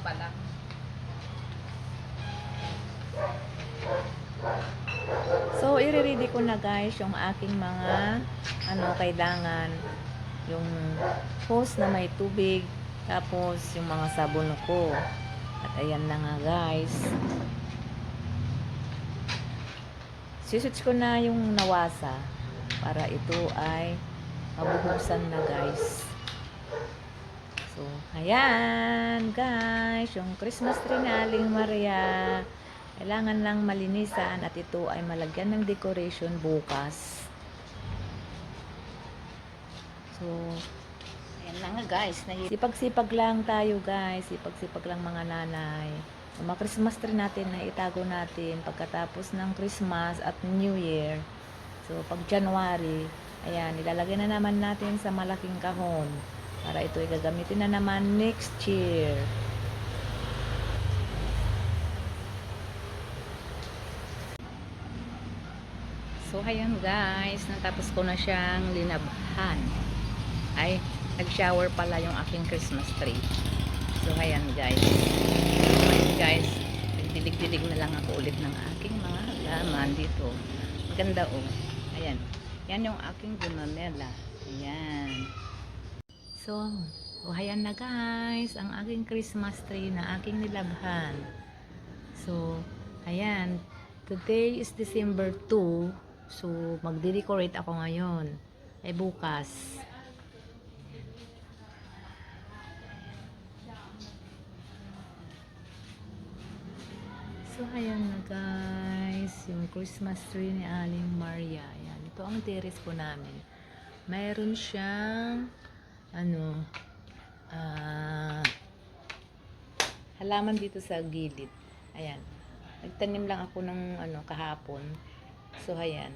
pala. So, i-ready ko na guys yung aking mga kailangan. Yung hose na may tubig, tapos yung mga sabon ko. At ayan na nga guys. Siswitch ko na yung nawasa para ito ay mabuhusan na guys. So, ayan guys, yung Christmas tree na Aling Maria. Kailangan lang malinisan at ito ay malagyan ng decoration bukas. So, ayan lang nga guys. Sipag-sipag lang tayo guys. Sipag-sipag lang mga nanay. Yung mga Christmas tree natin na itago natin pagkatapos ng Christmas at New Year. So, pag January, ayan, ilalagay na naman natin sa malaking kahon para ito ay gagamitin na naman next year. So, ayan guys, natapos ko na siyang linabhan. Ay, nag-shower pala yung aking Christmas tree. So, ayan guys. Ayan guys, nagdilig-dilig na lang ako ulit ng aking mga halaman dito. Maganda oh. Ayan. Yan yung aking gumamela. Ayan. So, ayan na guys, ang aking Christmas tree na aking nilabhan. So, ayan. Today is December 2. So, magde-decorate ako ngayon. Ay bukas. So, ayan na guys. Yung Christmas tree ni Aling Maria. Ayan. Ito ang terrace po namin. Mayroon siyang halaman dito sa gilid. Ayan. Nagtanim lang ako ng kahapon. So, ayan.